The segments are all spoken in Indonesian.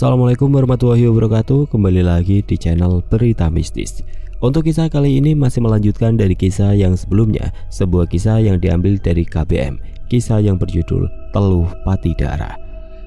Assalamualaikum warahmatullahi wabarakatuh. Kembali lagi di channel Berita Mistis. Untuk kisah kali ini masih melanjutkan dari kisah yang sebelumnya, sebuah kisah yang diambil dari KBM, kisah yang berjudul Teluh Pati Darah.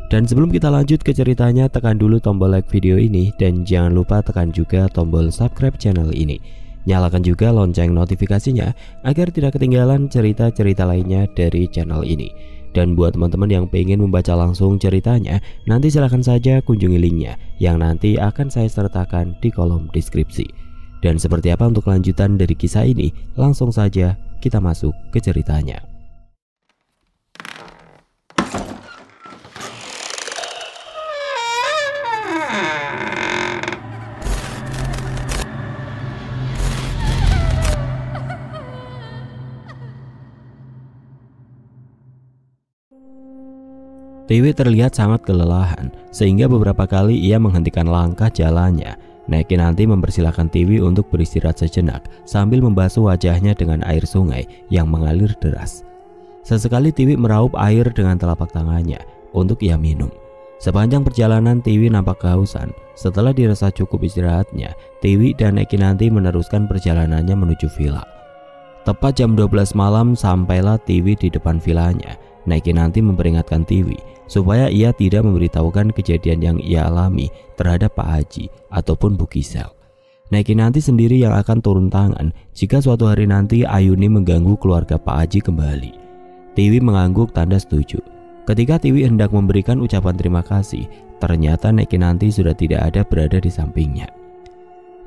Dan sebelum kita lanjut ke ceritanya, tekan dulu tombol like video ini dan jangan lupa tekan juga tombol subscribe channel ini. Nyalakan juga lonceng notifikasinya agar tidak ketinggalan cerita-cerita lainnya dari channel ini. Dan buat teman-teman yang pengen membaca langsung ceritanya, nanti silahkan saja kunjungi linknya yang nanti akan saya sertakan di kolom deskripsi. Dan seperti apa untuk kelanjutan dari kisah ini, langsung saja kita masuk ke ceritanya. Tiwi terlihat sangat kelelahan sehingga beberapa kali ia menghentikan langkah jalannya. Neki nanti mempersilahkan Tiwi untuk beristirahat sejenak sambil membasuh wajahnya dengan air sungai yang mengalir deras. Sesekali Tiwi meraup air dengan telapak tangannya untuk ia minum. Sepanjang perjalanan Tiwi nampak kehausan. Setelah dirasa cukup istirahatnya, Tiwi dan Neki nanti meneruskan perjalanannya menuju villa. Tepat jam 12 malam sampailah Tiwi di depan villanya. Neki nanti memperingatkan Tiwi supaya ia tidak memberitahukan kejadian yang ia alami terhadap Pak Haji ataupun Bu Gisel. Neki nanti sendiri yang akan turun tangan jika suatu hari nanti Ayuni mengganggu keluarga Pak Haji kembali. Tiwi mengangguk tanda setuju. Ketika Tiwi hendak memberikan ucapan terima kasih, ternyata Neki nanti sudah tidak ada berada di sampingnya.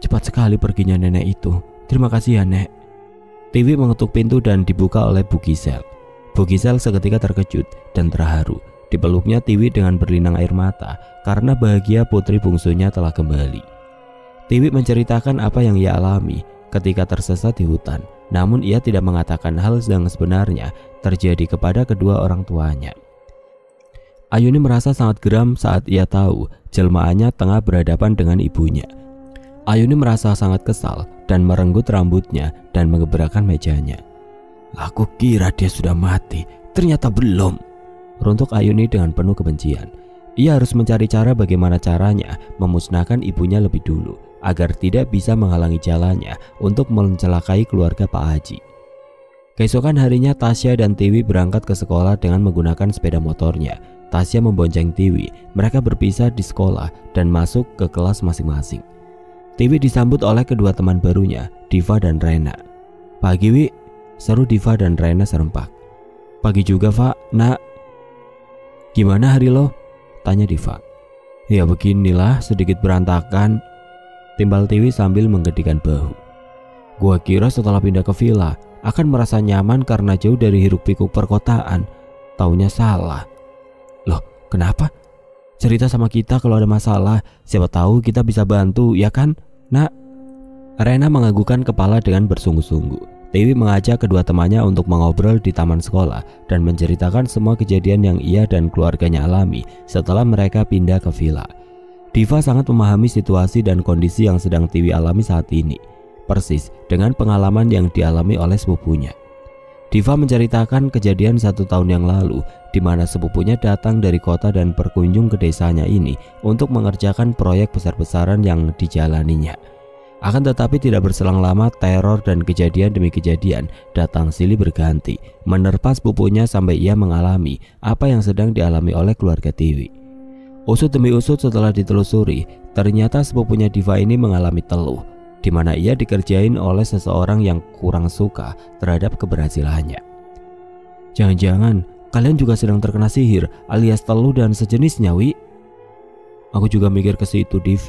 Cepat sekali perginya nenek itu. Terima kasih ya, Nek. Tiwi mengetuk pintu dan dibuka oleh Bu Gisel. Bu Gisel seketika terkejut dan terharu. Dipeluknya Tiwi dengan berlinang air mata karena bahagia putri bungsunya telah kembali. Tiwi menceritakan apa yang ia alami ketika tersesat di hutan. Namun ia tidak mengatakan hal yang sebenarnya terjadi kepada kedua orang tuanya. Ayuni merasa sangat geram saat ia tahu jelmaannya tengah berhadapan dengan ibunya. Ayuni merasa sangat kesal dan merenggut rambutnya dan menggebrakan mejanya. Aku kira dia sudah mati, ternyata belum. Runtuk Ayuni dengan penuh kebencian. Ia harus mencari cara bagaimana caranya memusnahkan ibunya lebih dulu agar tidak bisa menghalangi jalannya untuk mencelakai keluarga Pak Haji. Keesokan harinya Tasya dan Tiwi berangkat ke sekolah dengan menggunakan sepeda motornya. Tasya membonceng Tiwi. Mereka berpisah di sekolah dan masuk ke kelas masing-masing. Tiwi disambut oleh kedua teman barunya, Diva dan Rena. Pagi, Wi, seru Diva dan Rena serempak. Pagi juga, Pak, Nak. Gimana hari lo? Tanya Diva. Ya beginilah, sedikit berantakan, timbal Tiwi sambil menggedikan bahu. Gua kira setelah pindah ke villa akan merasa nyaman karena jauh dari hiruk pikuk perkotaan. Taunya salah. Loh, kenapa? Cerita sama kita kalau ada masalah, siapa tahu kita bisa bantu, ya kan, Nak? Rena menganggukkan kepala dengan bersungguh-sungguh. Tiwi mengajak kedua temannya untuk mengobrol di taman sekolah dan menceritakan semua kejadian yang ia dan keluarganya alami setelah mereka pindah ke villa. Diva sangat memahami situasi dan kondisi yang sedang Tiwi alami saat ini, persis dengan pengalaman yang dialami oleh sepupunya. Diva menceritakan kejadian 1 tahun yang lalu di mana sepupunya datang dari kota dan berkunjung ke desanya ini untuk mengerjakan proyek besar-besaran yang dijalaninya. Akan tetapi tidak berselang lama teror dan kejadian demi kejadian datang silih berganti menerpa sepupunya sampai ia mengalami apa yang sedang dialami oleh keluarga Tiwi. Usut demi usut setelah ditelusuri, ternyata sepupunya Diva ini mengalami teluh di mana ia dikerjain oleh seseorang yang kurang suka terhadap keberhasilannya. Jangan-jangan kalian juga sedang terkena sihir alias teluh dan sejenisnya, Wi? Aku juga mikir ke situ, Div.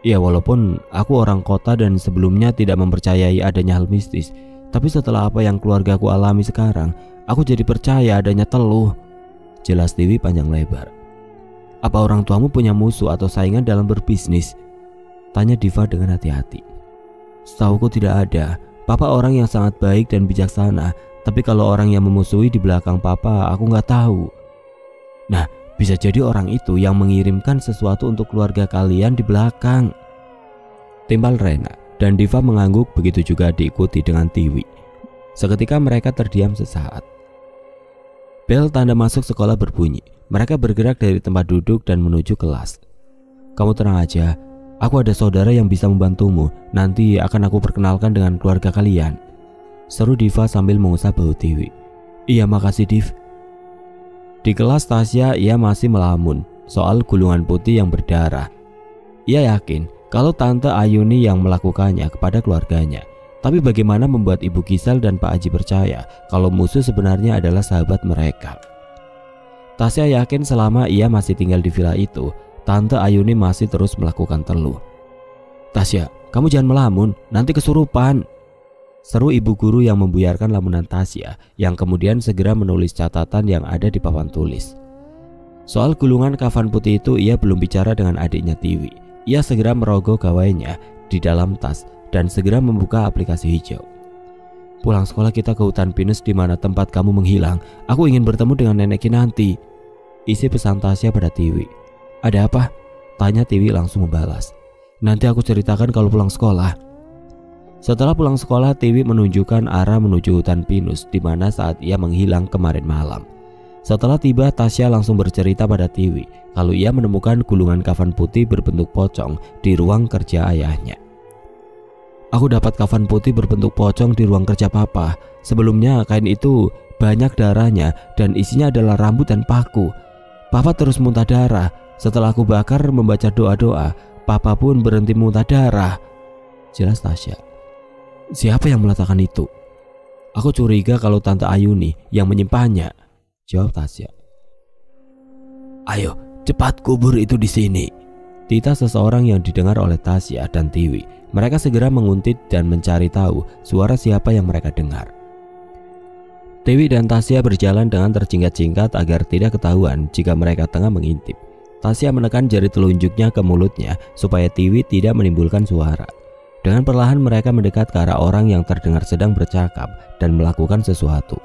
Ya walaupun aku orang kota dan sebelumnya tidak mempercayai adanya hal mistis, tapi setelah apa yang keluargaku alami sekarang, aku jadi percaya adanya teluh. Jelas Tiwi panjang lebar. Apa orang tuamu punya musuh atau saingan dalam berbisnis? Tanya Diva dengan hati-hati. Setauku tidak ada. Papa orang yang sangat baik dan bijaksana, tapi kalau orang yang memusuhi di belakang Papa aku nggak tahu. Nah, bisa jadi orang itu yang mengirimkan sesuatu untuk keluarga kalian di belakang. Timbal Rena dan Diva mengangguk, begitu juga diikuti dengan Tiwi. Seketika mereka terdiam sesaat. Bel tanda masuk sekolah berbunyi. Mereka bergerak dari tempat duduk dan menuju kelas. Kamu tenang aja, aku ada saudara yang bisa membantumu. Nanti akan aku perkenalkan dengan keluarga kalian, seru Diva sambil mengusap bahu Tiwi. Iya makasih Div. Di kelas Tasya ia masih melamun soal gulungan putih yang berdarah. Ia yakin kalau Tante Ayuni yang melakukannya kepada keluarganya. Tapi bagaimana membuat Ibu Gisel dan Pak Haji percaya kalau musuh sebenarnya adalah sahabat mereka? Tasya yakin selama ia masih tinggal di villa itu, Tante Ayuni masih terus melakukan teluh. Tasya, kamu jangan melamun, nanti kesurupan, seru ibu guru yang membuyarkan lamunan Tasya, yang kemudian segera menulis catatan yang ada di papan tulis. Soal gulungan kafan putih itu ia belum bicara dengan adiknya Tiwi. Ia segera merogoh gawainya di dalam tas dan segera membuka aplikasi hijau. Pulang sekolah kita ke hutan pinus di mana tempat kamu menghilang. Aku ingin bertemu dengan nenek Kinanti, isi pesan Tasya pada Tiwi. Ada apa? Tanya Tiwi langsung membalas. Nanti aku ceritakan kalau pulang sekolah. Setelah pulang sekolah, Tiwi menunjukkan arah menuju hutan pinus di mana saat ia menghilang kemarin malam. Setelah tiba, Tasya langsung bercerita pada Tiwi kalau ia menemukan gulungan kafan putih berbentuk pocong di ruang kerja ayahnya. Aku dapat kafan putih berbentuk pocong di ruang kerja papa. Sebelumnya kain itu banyak darahnya dan isinya adalah rambut dan paku. Papa terus muntah darah. Setelah aku bakar membaca doa-doa, papa pun berhenti muntah darah, jelas Tasya. Siapa yang meletakkan itu? Aku curiga kalau Tante Ayuni yang menyimpannya, jawab Tasya. Ayo, cepat kubur itu di sini, titah seseorang yang didengar oleh Tasya dan Tiwi. Mereka segera menguntit dan mencari tahu suara siapa yang mereka dengar. Tiwi dan Tasya berjalan dengan terjingkat-jingkat agar tidak ketahuan jika mereka tengah mengintip. Tasya menekan jari telunjuknya ke mulutnya supaya Tiwi tidak menimbulkan suara. Dengan perlahan mereka mendekat ke arah orang yang terdengar sedang bercakap dan melakukan sesuatu.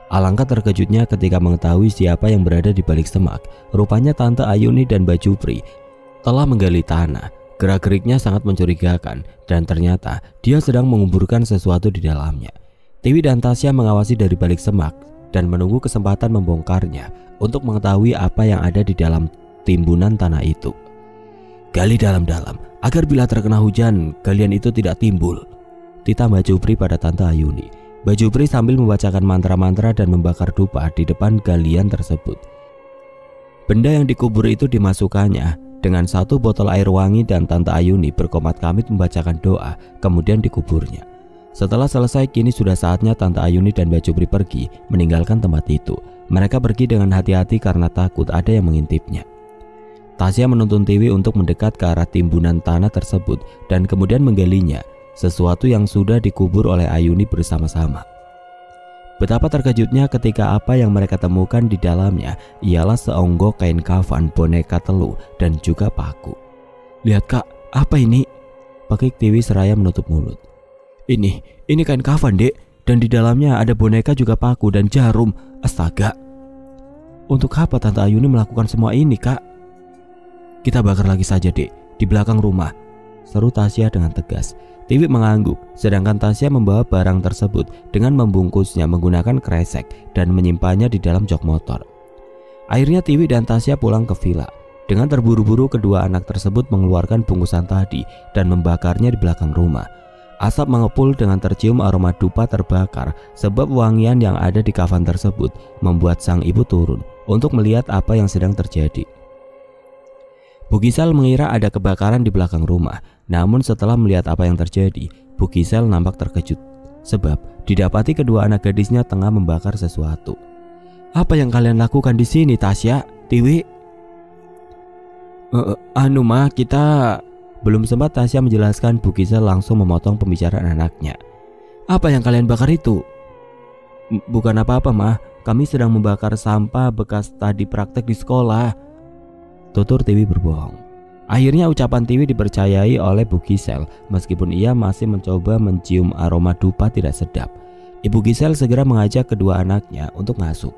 Alangkah terkejutnya ketika mengetahui siapa yang berada di balik semak. Rupanya Tante Ayuni dan Mbak Jupri telah menggali tanah. Gerak-geriknya sangat mencurigakan dan ternyata dia sedang menguburkan sesuatu di dalamnya. Tiwi dan Tasya mengawasi dari balik semak dan menunggu kesempatan membongkarnya untuk mengetahui apa yang ada di dalam timbunan tanah itu. Gali dalam-dalam agar bila terkena hujan galian itu tidak timbul, titah Mbak Jupri pada Tante Ayuni. Mbak Jupri sambil membacakan mantra-mantra dan membakar dupa di depan galian tersebut. Benda yang dikubur itu dimasukkannya dengan satu botol air wangi dan Tante Ayuni berkomat-kamit membacakan doa, kemudian dikuburnya. Setelah selesai, kini sudah saatnya Tante Ayuni dan Mbak Jupri pergi meninggalkan tempat itu. Mereka pergi dengan hati-hati karena takut ada yang mengintipnya. Tasya menuntun Tiwi untuk mendekat ke arah timbunan tanah tersebut dan kemudian menggalinya, sesuatu yang sudah dikubur oleh Ayuni bersama-sama. Betapa terkejutnya ketika apa yang mereka temukan di dalamnya ialah seonggok kain kafan boneka telu dan juga paku. Lihat kak, apa ini? Pekik Tiwi seraya menutup mulut. Ini kain kafan dek, dan di dalamnya ada boneka juga paku dan jarum. Astaga. Untuk apa Tante Ayuni melakukan semua ini kak? Kita bakar lagi saja dek, di belakang rumah, seru Tasya dengan tegas. Tiwi mengangguk, sedangkan Tasya membawa barang tersebut dengan membungkusnya menggunakan kresek dan menyimpannya di dalam jok motor. Akhirnya Tiwi dan Tasya pulang ke villa. Dengan terburu-buru kedua anak tersebut mengeluarkan bungkusan tadi dan membakarnya di belakang rumah. Asap mengepul dengan tercium aroma dupa terbakar sebab wangian yang ada di kafan tersebut membuat sang ibu turun untuk melihat apa yang sedang terjadi. Bu Gisel mengira ada kebakaran di belakang rumah, namun setelah melihat apa yang terjadi, Bu Gisel nampak terkejut sebab didapati kedua anak gadisnya tengah membakar sesuatu. Apa yang kalian lakukan di sini, Tasya, Tiwi? Kita... Belum sempat Tasya menjelaskan, Bu Gisel langsung memotong pembicaraan anaknya. Apa yang kalian bakar itu? Bukan apa-apa, Mah. Kami sedang membakar sampah bekas tadi praktek di sekolah, tutur Tiwi berbohong. Akhirnya ucapan Tiwi dipercayai oleh Bu Gisel meskipun ia masih mencoba mencium aroma dupa tidak sedap. Ibu Gisel segera mengajak kedua anaknya untuk ngasup.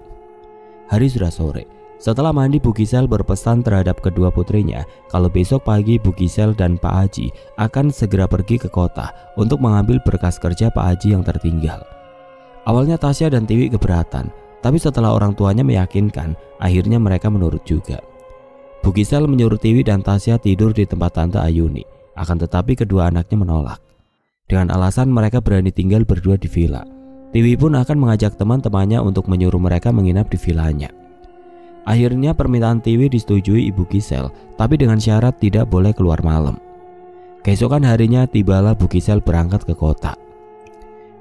Hari sudah sore. Setelah mandi, Bu Gisel berpesan terhadap kedua putrinya kalau besok pagi Bu Gisel dan Pak Haji akan segera pergi ke kota untuk mengambil berkas kerja Pak Haji yang tertinggal. Awalnya Tasya dan Tiwi keberatan, tapi setelah orang tuanya meyakinkan, akhirnya mereka menurut juga. Bu Gisel menyuruh Tiwi dan Tasya tidur di tempat Tante Ayuni. Akan tetapi kedua anaknya menolak. Dengan alasan mereka berani tinggal berdua di villa. Tiwi pun akan mengajak teman-temannya untuk menyuruh mereka menginap di villanya. Akhirnya permintaan Tiwi disetujui Ibu Gisel, tapi dengan syarat tidak boleh keluar malam. Keesokan harinya tibalah Bu Gisel berangkat ke kota.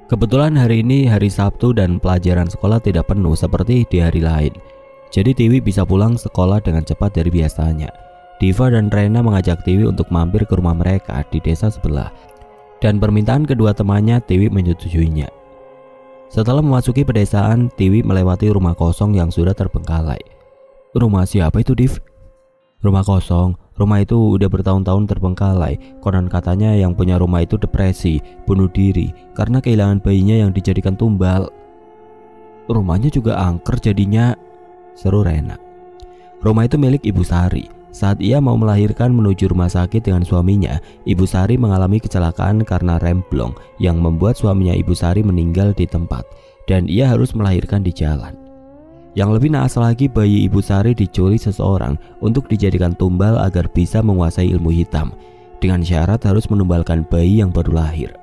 Kebetulan hari ini hari Sabtu dan pelajaran sekolah tidak penuh seperti di hari lain. Jadi Tiwi bisa pulang sekolah dengan cepat dari biasanya. Diva dan Rena mengajak Tiwi untuk mampir ke rumah mereka di desa sebelah. Dan permintaan kedua temannya Tiwi menyetujuinya. Setelah memasuki pedesaan, Tiwi melewati rumah kosong yang sudah terbengkalai. Rumah siapa itu, Div? Rumah kosong. Rumah itu udah bertahun-tahun terbengkalai. Konon katanya yang punya rumah itu depresi, bunuh diri karena kehilangan bayinya yang dijadikan tumbal. Rumahnya juga angker jadinya, seru Rena. Rumah itu milik Ibu Sari. Saat ia mau melahirkan menuju rumah sakit dengan suaminya, Ibu Sari mengalami kecelakaan karena rem blong yang membuat suaminya Ibu Sari meninggal di tempat dan ia harus melahirkan di jalan. Yang lebih naas lagi, bayi Ibu Sari diculik seseorang untuk dijadikan tumbal agar bisa menguasai ilmu hitam, dengan syarat harus menumbalkan bayi yang baru lahir.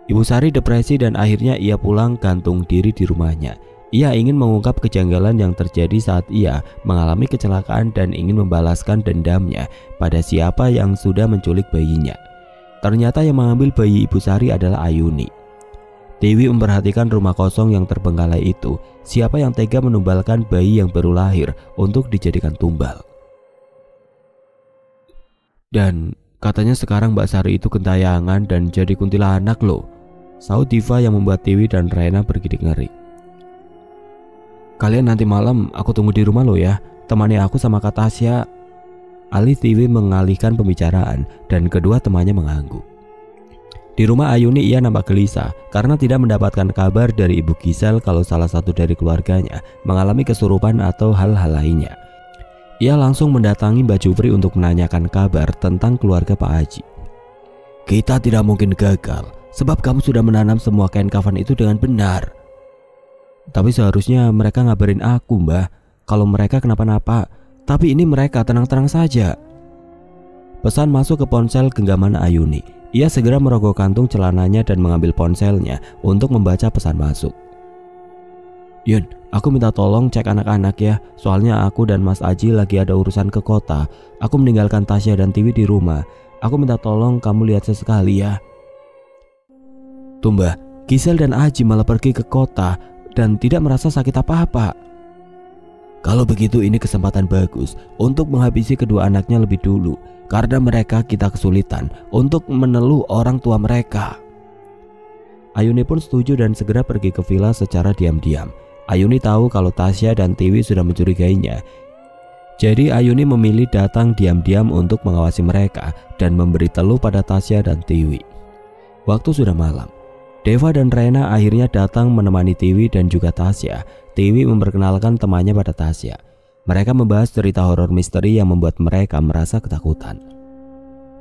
Ibu Sari depresi dan akhirnya ia pulang gantung diri di rumahnya. Ia ingin mengungkap kejanggalan yang terjadi saat ia mengalami kecelakaan dan ingin membalaskan dendamnya pada siapa yang sudah menculik bayinya. Ternyata yang mengambil bayi Ibu Sari adalah Ayuni. Dewi memperhatikan rumah kosong yang terbengkalai itu. Siapa yang tega menumbalkan bayi yang baru lahir untuk dijadikan tumbal? Dan katanya sekarang Mbak Sari itu gentayangan dan jadi kuntilanak loh, saut Diva yang membuat Tiwi dan Rena bergidik ngeri. Kalian nanti malam aku tunggu di rumah lo ya, temani aku sama Kak Tasya. Alih Tiwi mengalihkan pembicaraan dan kedua temannya mengangguk. Di rumah Ayuni ia nampak gelisah karena tidak mendapatkan kabar dari Ibu Gisel kalau salah satu dari keluarganya mengalami kesurupan atau hal-hal lainnya. Ia langsung mendatangi Mbak Jupri untuk menanyakan kabar tentang keluarga Pak Haji. Kita tidak mungkin gagal sebab kamu sudah menanam semua kain kafan itu dengan benar. Tapi seharusnya mereka ngabarin aku, Mbah, kalau mereka kenapa-napa. Tapi ini mereka tenang-tenang saja. Pesan masuk ke ponsel genggaman Ayuni. Ia segera merogoh kantung celananya dan mengambil ponselnya untuk membaca pesan masuk. Yun, aku minta tolong cek anak-anak ya, soalnya aku dan Mas Aji lagi ada urusan ke kota. Aku meninggalkan Tasya dan Tiwi di rumah. Aku minta tolong kamu lihat sesekali ya. Tumbah, Gisel dan Aji malah pergi ke kota dan tidak merasa sakit apa-apa. Kalau begitu ini kesempatan bagus untuk menghabisi kedua anaknya lebih dulu. Karena mereka kita kesulitan untuk meneluh orang tua mereka. Ayuni pun setuju dan segera pergi ke villa secara diam-diam. Ayuni tahu kalau Tasya dan Tiwi sudah mencurigainya. Jadi Ayuni memilih datang diam-diam untuk mengawasi mereka dan memberi teluh pada Tasya dan Tiwi. Waktu sudah malam. Deva dan Rena akhirnya datang menemani Tiwi dan juga Tasya. Tiwi memperkenalkan temannya pada Tasya. Mereka membahas cerita horor misteri yang membuat mereka merasa ketakutan.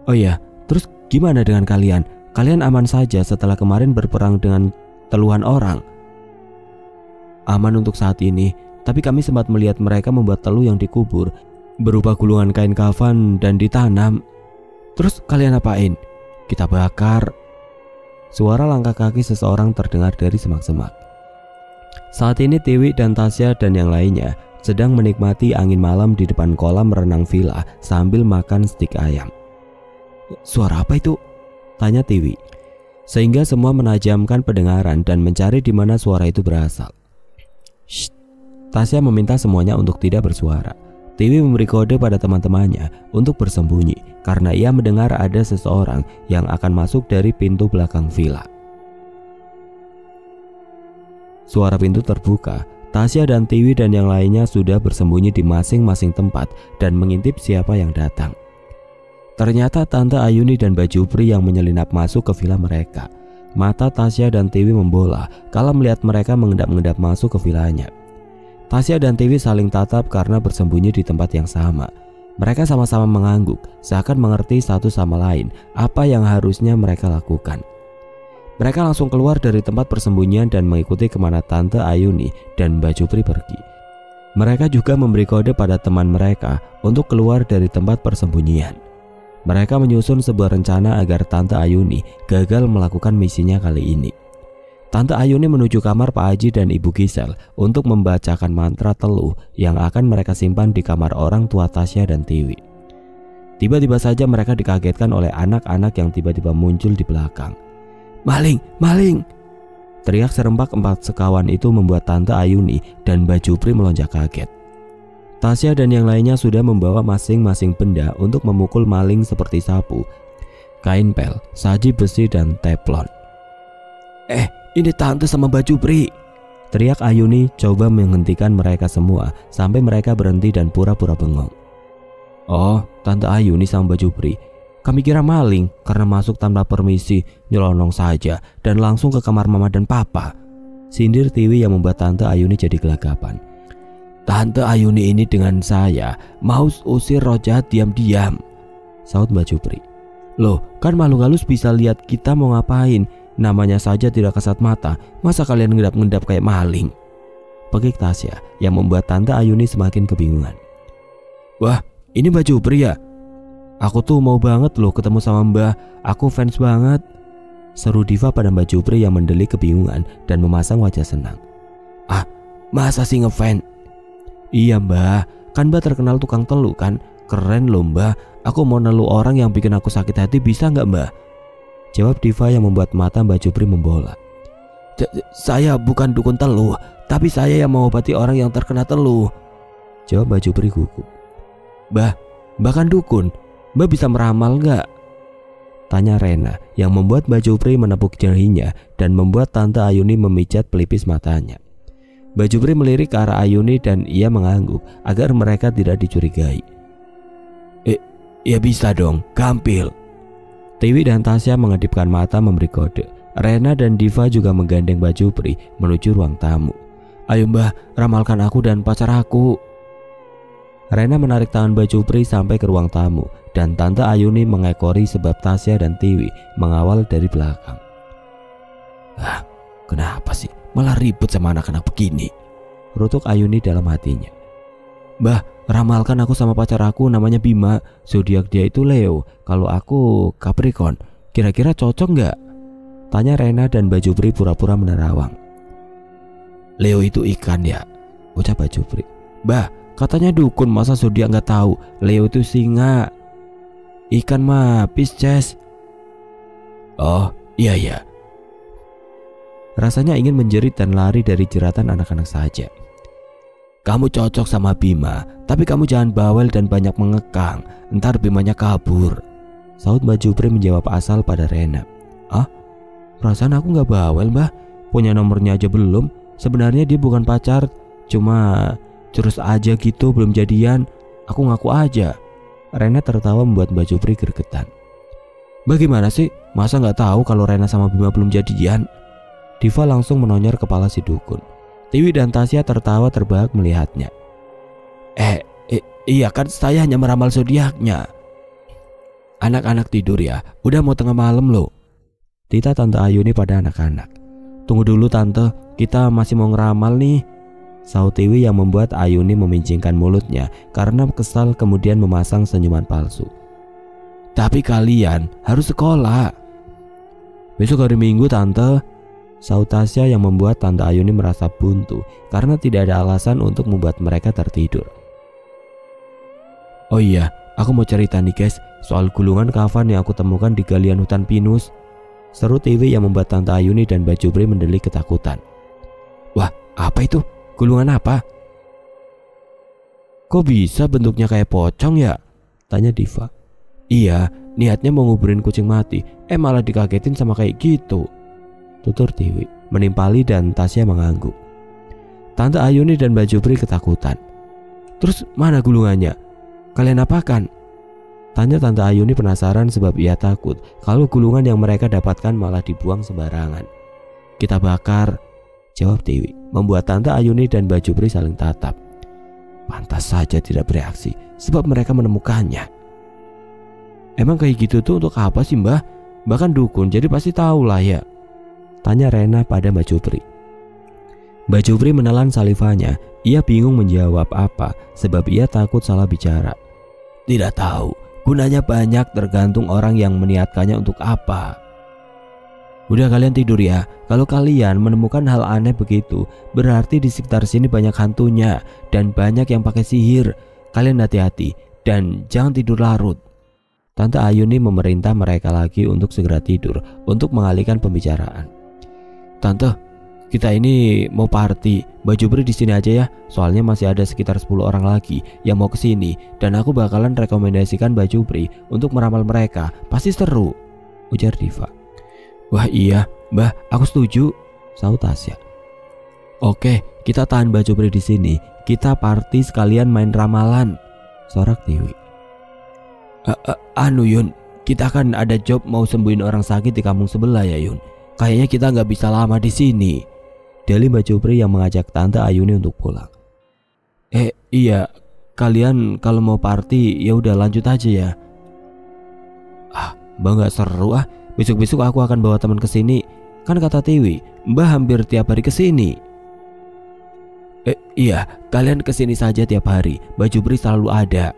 Oh ya, terus gimana dengan kalian? Kalian aman saja setelah kemarin berperang dengan teluhan orang? Aman untuk saat ini, tapi kami sempat melihat mereka membuat teluh yang dikubur berupa gulungan kain kafan dan ditanam. Terus kalian apain? Kita bakar. Suara langkah kaki seseorang terdengar dari semak-semak. Saat ini Tiwi dan Tasya dan yang lainnya sedang menikmati angin malam di depan kolam renang villa sambil makan stik ayam. Suara apa itu? Tanya Tiwi. Sehingga semua menajamkan pendengaran dan mencari di mana suara itu berasal. Shh. Tasya meminta semuanya untuk tidak bersuara. Tiwi memberi kode pada teman-temannya untuk bersembunyi karena ia mendengar ada seseorang yang akan masuk dari pintu belakang villa. Suara pintu terbuka. Tasya dan Tiwi dan yang lainnya sudah bersembunyi di masing-masing tempat dan mengintip siapa yang datang. Ternyata Tante Ayuni dan Mbak Jupri yang menyelinap masuk ke villa mereka. Mata Tasya dan Tiwi membola kala melihat mereka mengendap-endap masuk ke villanya. Tasya dan Tiwi saling tatap karena bersembunyi di tempat yang sama. Mereka sama-sama mengangguk, seakan mengerti satu sama lain apa yang harusnya mereka lakukan. Mereka langsung keluar dari tempat persembunyian dan mengikuti kemana Tante Ayuni dan Mbak Jupri pergi. Mereka juga memberi kode pada teman mereka untuk keluar dari tempat persembunyian. Mereka menyusun sebuah rencana agar Tante Ayuni gagal melakukan misinya kali ini. Tante Ayuni menuju kamar Pak Haji dan Ibu Gisel untuk membacakan mantra teluh yang akan mereka simpan di kamar orang tua Tasya dan Tiwi. Tiba-tiba saja mereka dikagetkan oleh anak-anak yang tiba-tiba muncul di belakang. "Maling! Maling!" Teriak serempak 4 sekawan itu membuat Tante Ayuni dan Mbak Jupri melonjak kaget. Tasya dan yang lainnya sudah membawa masing-masing benda untuk memukul maling seperti sapu, kain pel, saji besi, dan teflon. Ini Tante sama Mbak Jupri!" teriak Ayuni coba menghentikan mereka semua sampai mereka berhenti dan pura-pura bengong. "Oh, Tante Ayuni sama Mbak Jupri. Kami kira maling karena masuk tanpa permisi, nyelonong saja dan langsung ke kamar Mama dan Papa," sindir Tiwi yang membuat Tante Ayuni jadi gelagapan. "Tante Ayuni ini dengan saya mau usir roh jahat diam-diam," saut Mbak Jupri. "Loh, kan makhluk halus bisa lihat kita mau ngapain. Namanya saja tidak kasat mata, masa kalian ngedap-ngedap kayak maling?" pekik Tasya yang membuat Tante Ayuni semakin kebingungan. "Wah, ini Mbak Jupri ya? Aku tuh mau banget loh ketemu sama Mbah, aku fans banget," seru Diva pada Mbak Jupri yang mendelik kebingungan dan memasang wajah senang. "Ah, masa sih ngefans?" "Iya Mbah, kan Mbah terkenal tukang teluh kan, keren loh Mbah, aku mau nelu orang yang bikin aku sakit hati, bisa nggak Mbah?" jawab Diva yang membuat mata Mbak Jupri membola. Saya bukan dukun teluh, tapi saya yang mengobati orang yang terkena teluh," jawab Mbak Jupri gugup. Mbah kan dukun, Mbak bisa meramal nggak?" tanya Rena yang membuat Mbak Jupri menepuk jarinya dan membuat Tante Ayuni memijat pelipis matanya. Mbak Jupri melirik ke arah Ayuni dan ia mengangguk agar mereka tidak dicurigai. Ya bisa dong, gampil." Tiwi dan Tasya mengedipkan mata memberi kode. Rena dan Diva juga menggandeng Mbak Jupri menuju ruang tamu. "Ayo Mbah, ramalkan aku dan pacar aku." Rena menarik tangan Mbak Jupri sampai ke ruang tamu dan Tante Ayuni mengekori sebab Tasya dan Tiwi mengawal dari belakang. Kenapa sih malah ribut sama anak-anak begini?" rutuk Ayuni dalam hatinya. "Mbah, ramalkan aku sama pacar aku namanya Bima. Zodiak dia itu Leo, kalau aku Capricorn. Kira-kira cocok nggak?" tanya Rena dan Mbak Jupri pura-pura menerawang. "Leo itu ikan ya?" ucap Mbak Jupri. "Mbah, katanya dukun, masa zodiak nggak tahu? Leo itu singa." "Ikan mah Pisces." "Oh iya." Rasanya ingin menjerit dan lari dari jeratan anak-anak saja. "Kamu cocok sama Bima, tapi kamu jangan bawel dan banyak mengekang, ntar Bimanya kabur," saut Mbak Jupri menjawab asal pada Rena. "Perasaan aku nggak bawel Mbah, punya nomornya aja belum. Sebenarnya dia bukan pacar, cuma terus aja gitu, belum jadian. Aku ngaku aja." Rena tertawa membuat Mbak Jupri gregetan. "Bagaimana sih? Masa nggak tahu kalau Rena sama Bima belum jadian?" Diva langsung menonyor kepala si dukun. Tiwi dan Tasya tertawa terbahak melihatnya. Iya kan saya hanya meramal zodiaknya." "Anak-anak tidur ya, udah mau tengah malam loh," tita Tante Ayuni pada anak-anak. "Tunggu dulu Tante, kita masih mau ngeramal nih," saut Tiwi yang membuat Ayuni memincingkan mulutnya karena kesal kemudian memasang senyuman palsu. "Tapi kalian harus sekolah." "Besok hari Minggu Tante," saut Tasya yang membuat Tante Ayuni merasa buntu karena tidak ada alasan untuk membuat mereka tertidur. "Oh iya, aku mau cerita nih guys soal gulungan kafan yang aku temukan di galian hutan pinus," seru Tiwi yang membuat Tante Ayuni dan Mbak Jupri mendelik ketakutan. "Wah, apa itu? Gulungan apa?" "Kok bisa bentuknya kayak pocong ya?" tanya Diva. "Iya, niatnya mau nguburin kucing mati, malah dikagetin sama kayak gitu," tutur Tiwi menimpali dan Tasya mengangguk. Tante Ayuni dan Mbak Jupri ketakutan. "Terus mana gulungannya? Kalian apakan?" tanya Tante Ayuni penasaran sebab ia takut kalau gulungan yang mereka dapatkan malah dibuang sembarangan. "Kita bakar," jawab Tiwi, membuat Tante Ayuni dan Mbak Jupri saling tatap. Pantas saja tidak bereaksi sebab mereka menemukannya. "Emang kayak gitu tuh untuk apa sih Mbah? Bahkan dukun jadi pasti tahu lah ya," tanya Rena pada Mbak Jupri. Mbak Jupri menelan salivanya. Ia bingung menjawab apa sebab ia takut salah bicara. Tidak tahu, gunanya banyak tergantung orang yang meniatkannya untuk apa. Udah kalian tidur ya. Kalau kalian menemukan hal aneh begitu, berarti di sekitar sini banyak hantunya dan banyak yang pakai sihir. Kalian hati-hati dan jangan tidur larut. Tante Ayuni memerintah mereka lagi untuk segera tidur untuk mengalihkan pembicaraan. Tante, kita ini mau party. Mbak Jupri di sini aja ya. Soalnya masih ada sekitar 10 orang lagi yang mau kesini dan aku bakalan rekomendasikan Mbak Jupri untuk meramal mereka. Pasti seru, ujar Diva. Wah iya, Mbah, aku setuju, sahut Tasya. Oke, kita tahan Mbak Jupri di sini. Kita party sekalian main ramalan, sorak Tiwi. Anu Yun, kita kan ada job mau sembuhin orang sakit di kampung sebelah ya Yun. Kayaknya kita nggak bisa lama di sini. Dali Mbak Jupri yang mengajak Tante Ayuni untuk pulang. Iya, kalian kalau mau party ya udah lanjut aja ya. Mbak nggak seru ah. Besok-besok aku akan bawa teman ke sini. Kan kata Tiwi, Mbah hampir tiap hari ke sini. Iya, kalian ke sini saja tiap hari. Mbak Jupri selalu ada,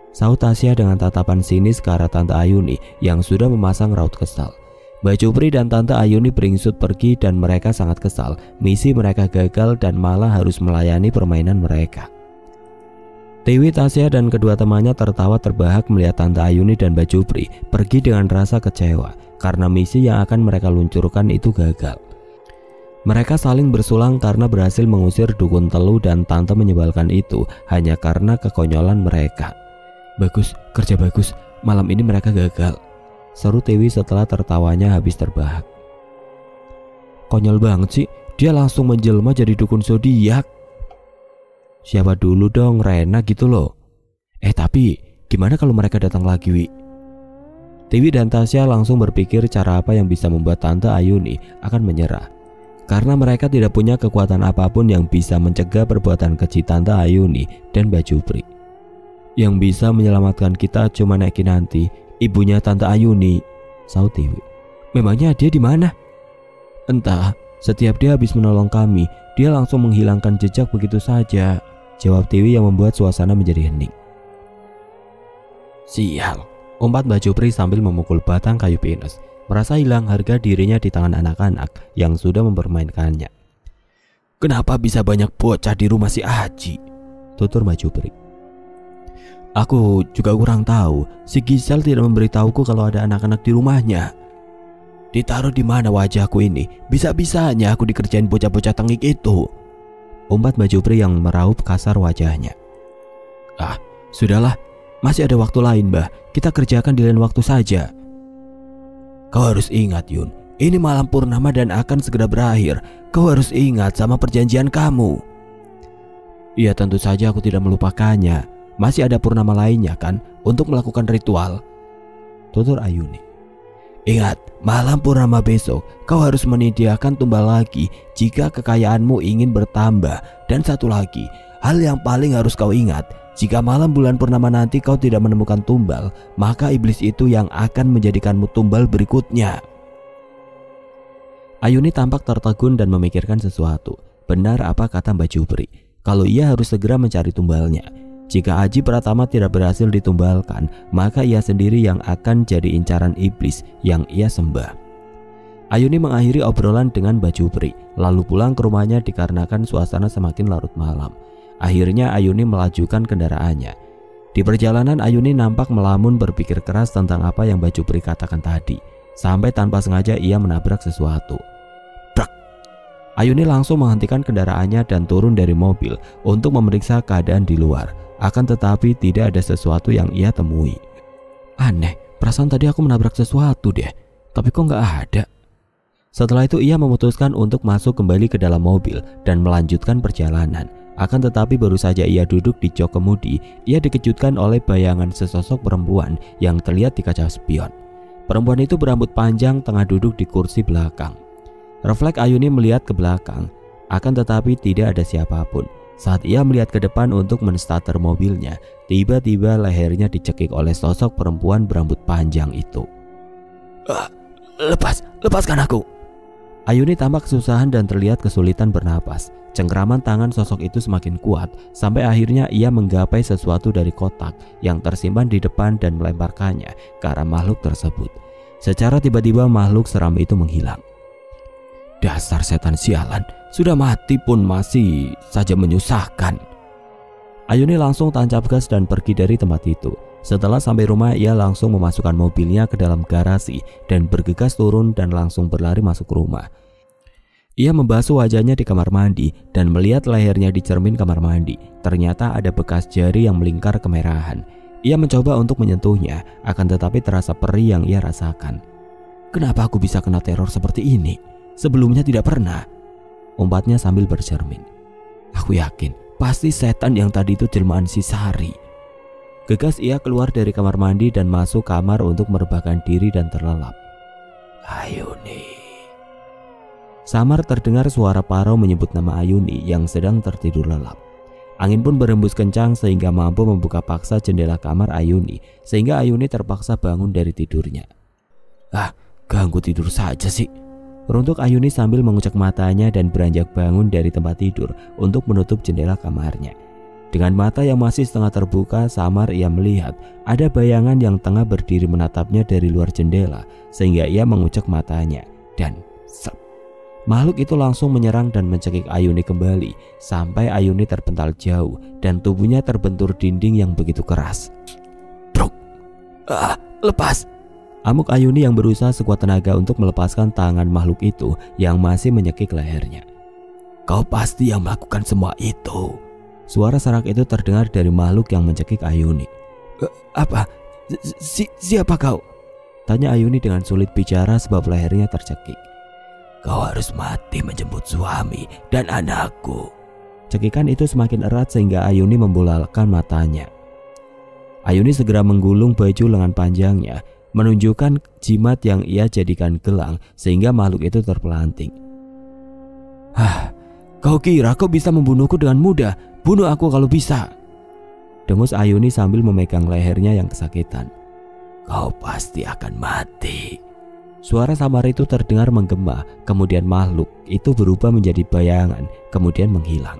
sahut Tasya dengan tatapan sinis ke arah Tante Ayuni yang sudah memasang raut kesal. Mbak Jupri dan Tante Ayuni beringsut pergi dan mereka sangat kesal. Misi mereka gagal dan malah harus melayani permainan mereka. Tiwi, Tasya dan kedua temannya tertawa terbahak melihat Tante Ayuni dan Mbak Jupri pergi dengan rasa kecewa karena misi yang akan mereka luncurkan itu gagal. Mereka saling bersulang karena berhasil mengusir dukun telu dan tante menyebalkan itu hanya karena kekonyolan mereka. Bagus, kerja bagus, malam ini mereka gagal, seru Tiwi setelah tertawanya habis terbahak. Konyol banget sih, dia langsung menjelma jadi dukun zodiak. Siapa dulu dong, Rena gitu loh. Tapi gimana kalau mereka datang lagi, Wi? Tiwi dan Tasya langsung berpikir cara apa yang bisa membuat Tante Ayuni akan menyerah. Karena mereka tidak punya kekuatan apapun yang bisa mencegah perbuatan keji Tante Ayuni dan Mbak Jupri. Yang bisa menyelamatkan kita cuma Nek Kinanti, ibunya Tante Ayuni, sahut Tiwi. Memangnya dia di mana? Entah, setiap dia habis menolong kami, dia langsung menghilangkan jejak begitu saja, jawab Tiwi yang membuat suasana menjadi hening. Sial, umpat Mbak Jupri sambil memukul batang kayu pinus, merasa hilang harga dirinya di tangan anak-anak yang sudah mempermainkannya. Kenapa bisa banyak bocah di rumah si Aji? Tutur Mbak Jupri. Aku juga kurang tahu, si Gisel tidak memberitahuku kalau ada anak-anak di rumahnya. Ditaruh di mana wajahku ini? Bisa-bisanya aku dikerjain bocah-bocah tengik itu, umpat Mbak Jupri yang meraup kasar wajahnya. Sudahlah, masih ada waktu lain, Mbah. Kita kerjakan di lain waktu saja. Kau harus ingat, Yun, ini malam purnama dan akan segera berakhir. Kau harus ingat sama perjanjian kamu. Iya, tentu saja aku tidak melupakannya. Masih ada purnama lainnya kan untuk melakukan ritual, tutur Ayuni. Ingat, malam purnama besok kau harus menyediakan tumbal lagi jika kekayaanmu ingin bertambah. Dan satu lagi, hal yang paling harus kau ingat, jika malam bulan purnama nanti kau tidak menemukan tumbal, maka iblis itu yang akan menjadikanmu tumbal berikutnya. Ayuni tampak tertegun dan memikirkan sesuatu. Benar apa kata Mbak Jupri, kalau ia harus segera mencari tumbalnya. Jika Aji Pratama tidak berhasil ditumbalkan, maka ia sendiri yang akan jadi incaran iblis yang ia sembah. Ayuni mengakhiri obrolan dengan Mbak Jupri, lalu pulang ke rumahnya dikarenakan suasana semakin larut malam. Akhirnya Ayuni melajukan kendaraannya. Di perjalanan Ayuni nampak melamun berpikir keras tentang apa yang Mbak Jupri katakan tadi, sampai tanpa sengaja ia menabrak sesuatu. Brak! Ayuni langsung menghentikan kendaraannya dan turun dari mobil untuk memeriksa keadaan di luar. Akan tetapi tidak ada sesuatu yang ia temui. Aneh, perasaan tadi aku menabrak sesuatu deh, tapi kok nggak ada. Setelah itu ia memutuskan untuk masuk kembali ke dalam mobil dan melanjutkan perjalanan. Akan tetapi baru saja ia duduk di jok kemudi, ia dikejutkan oleh bayangan sesosok perempuan yang terlihat di kaca spion. Perempuan itu berambut panjang tengah duduk di kursi belakang. Refleks Ayuni melihat ke belakang, akan tetapi tidak ada siapapun. Saat ia melihat ke depan untuk menstarter mobilnya, tiba-tiba lehernya dicekik oleh sosok perempuan berambut panjang itu. Lepaskan aku, Ayuni tampak kesusahan dan terlihat kesulitan bernapas. Cengkeraman tangan sosok itu semakin kuat sampai akhirnya ia menggapai sesuatu dari kotak yang tersimpan di depan dan melemparkannya ke arah makhluk tersebut. Secara tiba-tiba makhluk seram itu menghilang. Dasar setan sialan, sudah mati pun masih saja menyusahkan. Ayuni langsung tancap gas dan pergi dari tempat itu. Setelah sampai rumah, ia langsung memasukkan mobilnya ke dalam garasi dan bergegas turun dan langsung berlari masuk rumah. Ia membasuh wajahnya di kamar mandi dan melihat lehernya di cermin kamar mandi. Ternyata ada bekas jari yang melingkar kemerahan. Ia mencoba untuk menyentuhnya, akan tetapi terasa perih yang ia rasakan. Kenapa aku bisa kena teror seperti ini? Sebelumnya tidak pernah, umpatnya sambil bercermin. Aku yakin pasti setan yang tadi itu jelmaan si Sari. Gegas ia keluar dari kamar mandi dan masuk kamar untuk merebahkan diri dan terlelap. Ayuni. Samar terdengar suara Paro menyebut nama Ayuni yang sedang tertidur lelap. Angin pun berembus kencang sehingga mampu membuka paksa jendela kamar Ayuni, sehingga Ayuni terpaksa bangun dari tidurnya. Ganggu tidur saja sih, runtuk Ayuni sambil mengucek matanya dan beranjak bangun dari tempat tidur untuk menutup jendela kamarnya. Dengan mata yang masih setengah terbuka, samar ia melihat ada bayangan yang tengah berdiri menatapnya dari luar jendela, sehingga ia mengucek matanya dan sep. Makhluk itu langsung menyerang dan mencekik Ayuni kembali sampai Ayuni terpental jauh dan tubuhnya terbentur dinding yang begitu keras. Bruk! Lepas! Amuk Ayuni yang berusaha sekuat tenaga untuk melepaskan tangan makhluk itu yang masih menyekik lehernya. Kau pasti yang melakukan semua itu. Suara serak itu terdengar dari makhluk yang mencekik Ayuni. Apa? Siapa kau? Tanya Ayuni dengan sulit bicara sebab lehernya tercekik. Kau harus mati menjemput suami dan anakku. Cekikan itu semakin erat sehingga Ayuni membolalkan matanya. Ayuni segera menggulung baju lengan panjangnya, menunjukkan jimat yang ia jadikan gelang sehingga makhluk itu terpelanting. Kau kira kau bisa membunuhku dengan mudah? Bunuh aku kalau bisa, dengus Ayuni sambil memegang lehernya yang kesakitan. Kau pasti akan mati. Suara samar itu terdengar menggema, kemudian makhluk itu berubah menjadi bayangan, kemudian menghilang.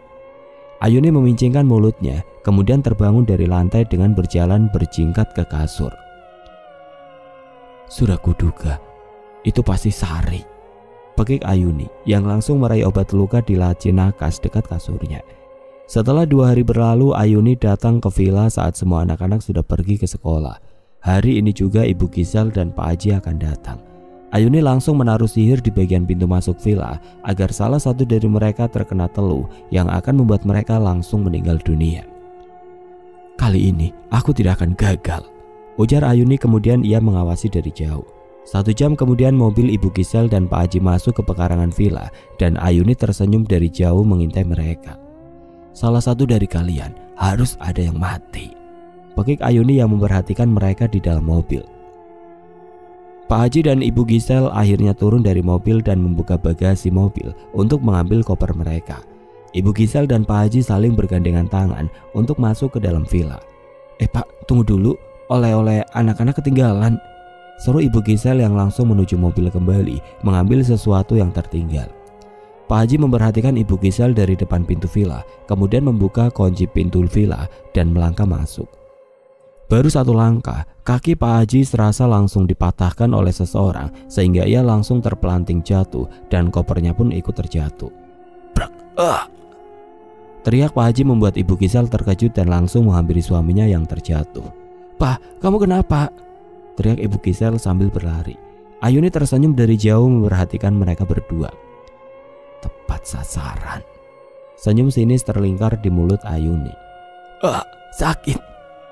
Ayuni memincingkan mulutnya, kemudian terbangun dari lantai dengan berjalan berjingkat ke kasur. Sudah kuduga, itu pasti Sari, pekik Ayuni yang langsung meraih obat luka di laci nakas dekat kasurnya. Setelah 2 hari berlalu, Ayuni datang ke villa saat semua anak-anak sudah pergi ke sekolah. Hari ini juga Ibu Gisel dan Pak Haji akan datang. Ayuni langsung menaruh sihir di bagian pintu masuk villa agar salah satu dari mereka terkena teluh yang akan membuat mereka langsung meninggal dunia. Kali ini aku tidak akan gagal, ujar Ayuni kemudian ia mengawasi dari jauh. 1 jam kemudian mobil Ibu Gisel dan Pak Haji masuk ke pekarangan villa dan Ayuni tersenyum dari jauh mengintai mereka. Salah satu dari kalian harus ada yang mati, pekik Ayuni yang memperhatikan mereka di dalam mobil. Pak Haji dan Ibu Gisel akhirnya turun dari mobil dan membuka bagasi mobil untuk mengambil koper mereka. Ibu Gisel dan Pak Haji saling bergandengan tangan untuk masuk ke dalam villa. Pak, tunggu dulu, oleh-oleh anak-anak ketinggalan, seru Ibu Gisel yang langsung menuju mobil kembali mengambil sesuatu yang tertinggal. Pak Haji memperhatikan Ibu Gisel dari depan pintu villa, kemudian membuka kunci pintu villa dan melangkah masuk. Baru 1 langkah, kaki Pak Haji serasa langsung dipatahkan oleh seseorang sehingga ia langsung terpelanting jatuh dan kopernya pun ikut terjatuh. Brak! Teriak Pak Haji membuat Ibu Gisel terkejut dan langsung menghampiri suaminya yang terjatuh. Pak, kamu kenapa? Teriak Ibu Gisel sambil berlari. Ayuni tersenyum dari jauh memperhatikan mereka berdua. Tepat sasaran. Senyum sinis terlingkar di mulut Ayuni. Sakit,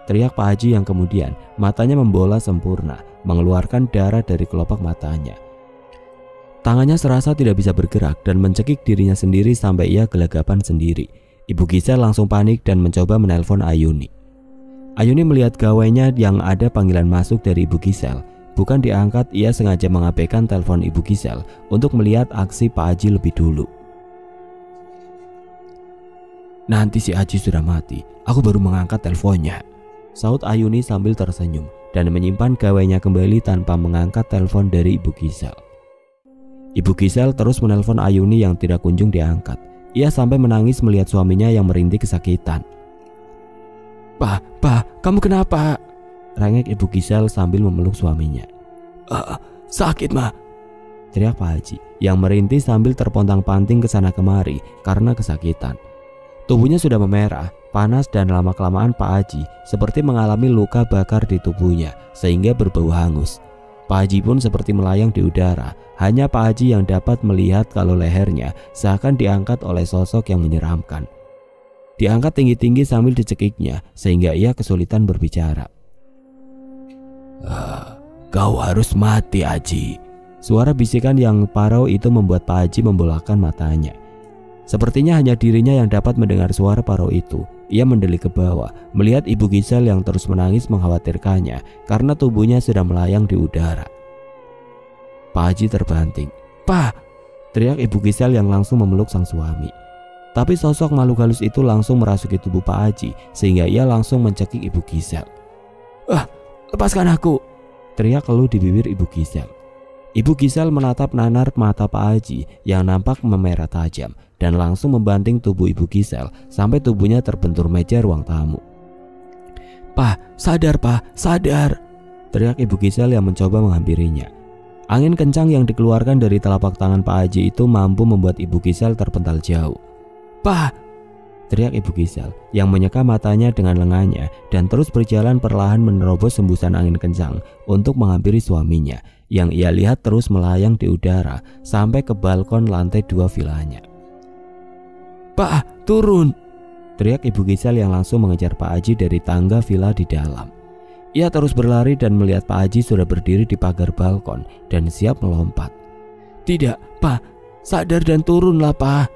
teriak Pak Haji yang kemudian matanya membola sempurna, mengeluarkan darah dari kelopak matanya. Tangannya serasa tidak bisa bergerak dan mencekik dirinya sendiri sampai ia gelagapan sendiri. Ibu Gisel langsung panik dan mencoba menelpon Ayuni. Ayuni melihat gawainya yang ada panggilan masuk dari Ibu Gisel. Bukan diangkat, ia sengaja mengabaikan telepon Ibu Gisel untuk melihat aksi Pak Haji lebih dulu. Nanti si Haji sudah mati, aku baru mengangkat teleponnya, saut Ayuni sambil tersenyum dan menyimpan gawainya kembali tanpa mengangkat telepon dari Ibu Gisel. Ibu Gisel terus menelpon Ayuni yang tidak kunjung diangkat. Ia sampai menangis melihat suaminya yang merintih kesakitan. "Pa, kamu kenapa?" rengek Ibu Gisel sambil memeluk suaminya. Sakit, Ma," teriak Pak Haji yang merintih sambil terpontang-panting ke sana kemari karena kesakitan. Tubuhnya sudah memerah, panas, dan lama-kelamaan Pak Haji seperti mengalami luka bakar di tubuhnya sehingga berbau hangus. Pak Haji pun seperti melayang di udara. Hanya Pak Haji yang dapat melihat kalau lehernya seakan diangkat oleh sosok yang menyeramkan. Diangkat tinggi-tinggi sambil dicekiknya sehingga ia kesulitan berbicara. "Kau harus mati, Haji." Suara bisikan yang parau itu membuat Pak Haji membolakkan matanya. Sepertinya hanya dirinya yang dapat mendengar suara parau itu. Ia mendelik ke bawah, melihat Ibu Gisel yang terus menangis mengkhawatirkannya karena tubuhnya sudah melayang di udara. Pak Haji terbanting. "Pa!" teriak Ibu Gisel yang langsung memeluk sang suami. Tapi sosok makhluk halus itu langsung merasuki tubuh Pak Haji sehingga ia langsung mencekik Ibu Gisel. "Lepaskan aku!" teriak keluh di bibir Ibu Gisel. Ibu Gisel menatap nanar mata Pak Haji yang nampak memerah tajam dan langsung membanting tubuh Ibu Gisel sampai tubuhnya terbentur meja ruang tamu. "Pa, sadar, Pa, sadar!" teriak Ibu Gisel yang mencoba menghampirinya. Angin kencang yang dikeluarkan dari telapak tangan Pak Haji itu mampu membuat Ibu Gisel terpental jauh. "Pa!" teriak Ibu Gisel yang menyeka matanya dengan lengannya dan terus berjalan perlahan menerobos hembusan angin kencang untuk menghampiri suaminya yang ia lihat terus melayang di udara sampai ke balkon lantai 2 vilanya. "Pak, turun!" teriak Ibu Gisel yang langsung mengejar Pak Haji dari tangga villa di dalam. Ia terus berlari dan melihat Pak Haji sudah berdiri di pagar balkon dan siap melompat. "Tidak, Pak, sadar dan turunlah, Pak."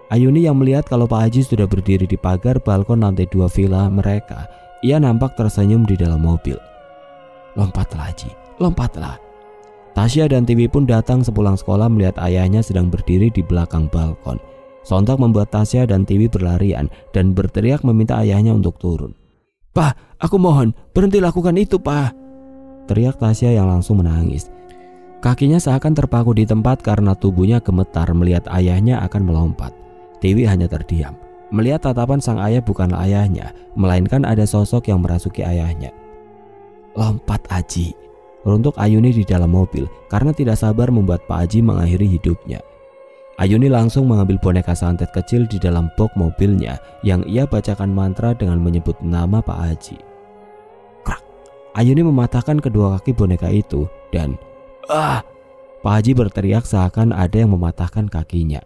Ayuni yang melihat kalau Pak Haji sudah berdiri di pagar balkon lantai 2 villa mereka, ia nampak tersenyum di dalam mobil. "Lompatlah, Haji, lompatlah." Tasya dan Tiwi pun datang sepulang sekolah melihat ayahnya sedang berdiri di belakang balkon. Sontak membuat Tasya dan Tiwi berlarian dan berteriak meminta ayahnya untuk turun. "Pa, aku mohon, berhenti lakukan itu, Pa!" teriak Tasya yang langsung menangis. Kakinya seakan terpaku di tempat karena tubuhnya gemetar melihat ayahnya akan melompat. Tiwi hanya terdiam. Melihat tatapan sang ayah bukanlah ayahnya, melainkan ada sosok yang merasuki ayahnya. "Lompat, Haji!" runtuk Ayuni di dalam mobil karena tidak sabar membuat Pak Haji mengakhiri hidupnya. Ayuni langsung mengambil boneka santet kecil di dalam box mobilnya yang ia bacakan mantra dengan menyebut nama Pak Haji. Krak! Ayuni mematahkan kedua kaki boneka itu dan Pak Haji berteriak seakan ada yang mematahkan kakinya.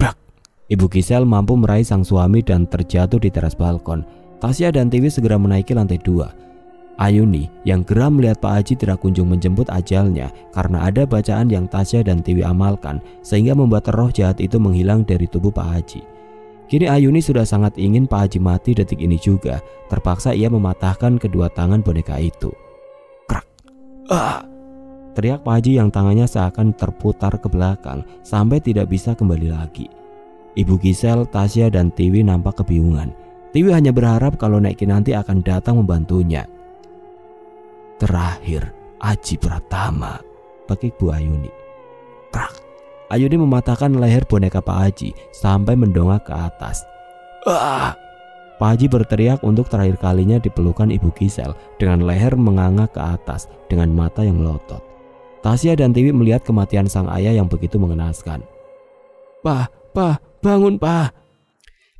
Brak! Ibu Gisel mampu meraih sang suami dan terjatuh di teras balkon. Tasya dan Tiwi segera menaiki lantai 2. Ayuni yang geram melihat Pak Haji tidak kunjung menjemput ajalnya karena ada bacaan yang Tasya dan Tiwi amalkan sehingga membuat roh jahat itu menghilang dari tubuh Pak Haji. Kini Ayuni sudah sangat ingin Pak Haji mati detik ini juga. Terpaksa ia mematahkan kedua tangan boneka itu. Krak! Teriak Pak Haji yang tangannya seakan terputar ke belakang sampai tidak bisa kembali lagi. Ibu Gisel, Tasya dan Tiwi nampak kebingungan. Tiwi hanya berharap kalau Nek Kinanti akan datang membantunya. "Terakhir, Aji Pratama," pakik Bu Ayuni. Prak! Ayuni mematahkan leher boneka Pak Haji sampai mendongak ke atas. Pak Haji berteriak untuk terakhir kalinya dipelukan Ibu Gisel dengan leher menganga ke atas dengan mata yang melotot. Tasya dan Tiwi melihat kematian sang ayah yang begitu mengenaskan. "Pa, bangun, Pa!"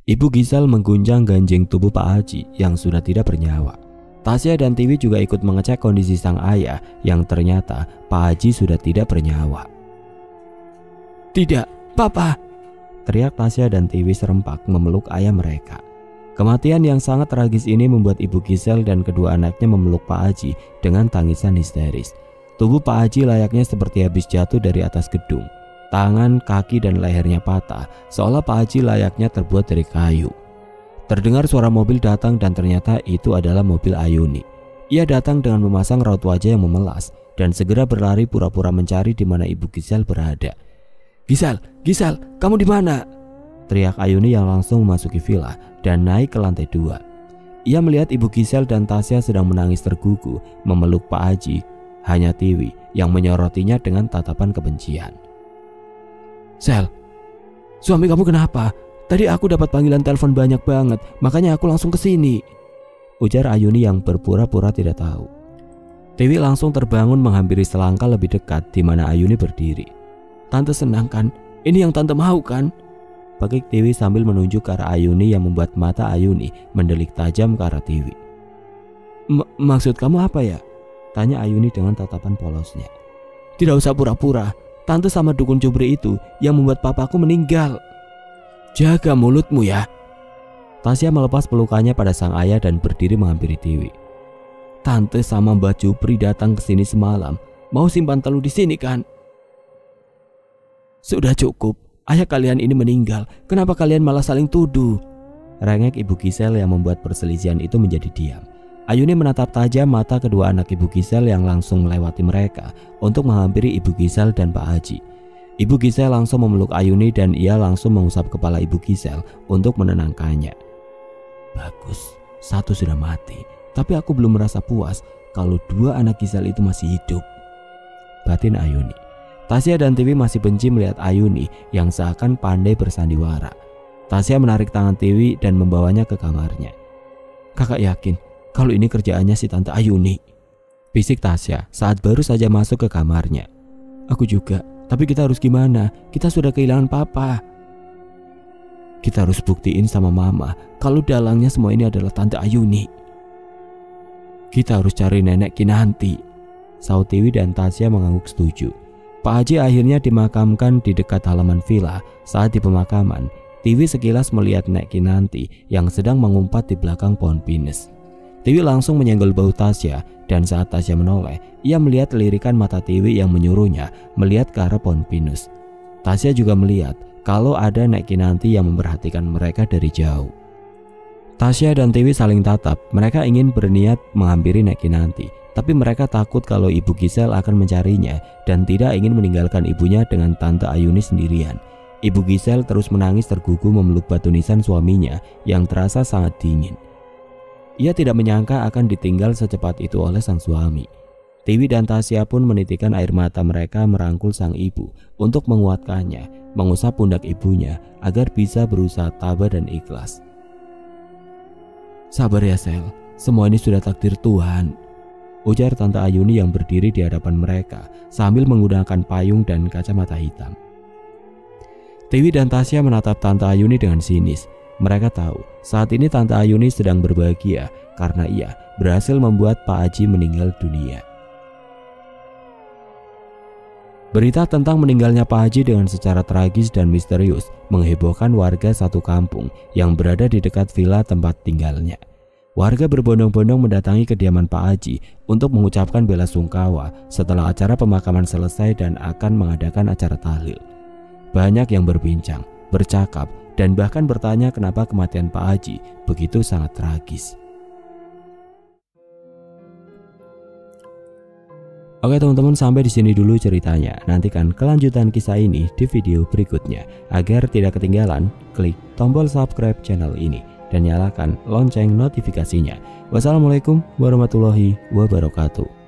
Ibu Gisel mengguncang ganjing tubuh Pak Haji yang sudah tidak bernyawa. Tasya dan Tiwi juga ikut mengecek kondisi sang ayah yang ternyata Pak Haji sudah tidak bernyawa. "Tidak, Papa!" teriak Tasya dan Tiwi serempak memeluk ayah mereka. Kematian yang sangat tragis ini membuat Ibu Gisel dan kedua anaknya memeluk Pak Haji dengan tangisan histeris. Tubuh Pak Haji layaknya seperti habis jatuh dari atas gedung. Tangan, kaki, dan lehernya patah, seolah Pak Haji layaknya terbuat dari kayu. Terdengar suara mobil datang dan ternyata itu adalah mobil Ayuni. Ia datang dengan memasang raut wajah yang memelas dan segera berlari pura-pura mencari di mana Ibu Gisel berada. Gisel, kamu di mana?" teriak Ayuni yang langsung memasuki villa dan naik ke lantai 2. Ia melihat Ibu Gisel dan Tasya sedang menangis tergugu memeluk Pak Haji. hanya Tiwi yang menyorotinya dengan tatapan kebencian. "Sel, suami kamu kenapa? Tadi aku dapat panggilan telepon banyak banget, makanya aku langsung ke sini," ujar Ayuni yang berpura-pura tidak tahu. Tiwi langsung terbangun menghampiri selangkah lebih dekat di mana Ayuni berdiri. "Tante senang kan? Ini yang tante mau kan?" Pekik Tiwi sambil menunjuk ke arah Ayuni yang membuat mata Ayuni mendelik tajam ke arah Tiwi. Maksud kamu apa ya?" tanya Ayuni dengan tatapan polosnya. "Tidak usah pura-pura. Tante sama dukun cubri itu yang membuat papaku meninggal." "Jaga mulutmu ya." Tasya melepas pelukannya pada sang ayah dan berdiri menghampiri Tiwi. "Tante sama Mbak Cupri datang ke sini semalam, mau simpan telur di sini kan?" "Sudah cukup. Ayah kalian ini meninggal. Kenapa kalian malah saling tuduh?" Rengek Ibu Gisel yang membuat perselisihan itu menjadi diam. Ayuni menatap tajam mata kedua anak Ibu Gisel yang langsung melewati mereka untuk menghampiri Ibu Gisel dan Pak Haji. Ibu Gisel langsung memeluk Ayuni dan ia langsung mengusap kepala Ibu Gisel untuk menenangkannya. "Bagus, satu sudah mati, tapi aku belum merasa puas kalau dua anak Gisel itu masih hidup," batin Ayuni. Tasya dan Tiwi masih benci melihat Ayuni yang seakan pandai bersandiwara. Tasya menarik tangan Tiwi dan membawanya ke kamarnya. "Kakak yakin kalau ini kerjaannya si Tante Ayuni?" bisik Tasya saat baru saja masuk ke kamarnya. "Aku juga, tapi kita harus gimana? Kita sudah kehilangan papa." "Kita harus buktiin sama mama kalau dalangnya semua ini adalah Tante Ayuni." "Kita harus cari nenek Kinanti," saut Tiwi dan Tasya mengangguk setuju. Pak Haji akhirnya dimakamkan di dekat halaman villa. Saat di pemakaman, Tiwi sekilas melihat Nek Kinanti yang sedang mengumpat di belakang pohon pinus. Tiwi langsung menyenggol bahu Tasya dan saat Tasya menoleh, ia melihat lirikan mata Tiwi yang menyuruhnya melihat ke arah pohon pinus. Tasya juga melihat kalau ada Nek Kinanti yang memperhatikan mereka dari jauh. Tasya dan Tiwi saling tatap. Mereka ingin berniat menghampiri Nek Kinanti, tapi mereka takut kalau Ibu Gisel akan mencarinya dan tidak ingin meninggalkan ibunya dengan Tante Ayuni sendirian. Ibu Gisel terus menangis tergugu memeluk batu nisan suaminya yang terasa sangat dingin. Ia tidak menyangka akan ditinggal secepat itu oleh sang suami. Tiwi dan Tasya pun menitikkan air mata mereka merangkul sang ibu untuk menguatkannya, mengusap pundak ibunya agar bisa berusaha tabah dan ikhlas. "Sabar ya Sel, semua ini sudah takdir Tuhan," ujar Tante Ayuni yang berdiri di hadapan mereka sambil menggunakan payung dan kacamata hitam. Tiwi dan Tasya menatap Tante Ayuni dengan sinis. Mereka tahu saat ini Tante Ayuni sedang berbahagia karena ia berhasil membuat Pak Haji meninggal dunia. Berita tentang meninggalnya Pak Haji dengan secara tragis dan misterius menghebohkan warga satu kampung yang berada di dekat villa tempat tinggalnya. Warga berbondong-bondong mendatangi kediaman Pak Haji untuk mengucapkan bela sungkawa setelah acara pemakaman selesai dan akan mengadakan acara tahlil. Banyak yang berbincang, bercakap, dan bahkan bertanya kenapa kematian Pak Haji begitu sangat tragis. Oke teman-teman, sampai di sini dulu ceritanya. Nantikan kelanjutan kisah ini di video berikutnya. Agar tidak ketinggalan, klik tombol subscribe channel ini dan nyalakan lonceng notifikasinya. Wassalamualaikum warahmatullahi wabarakatuh.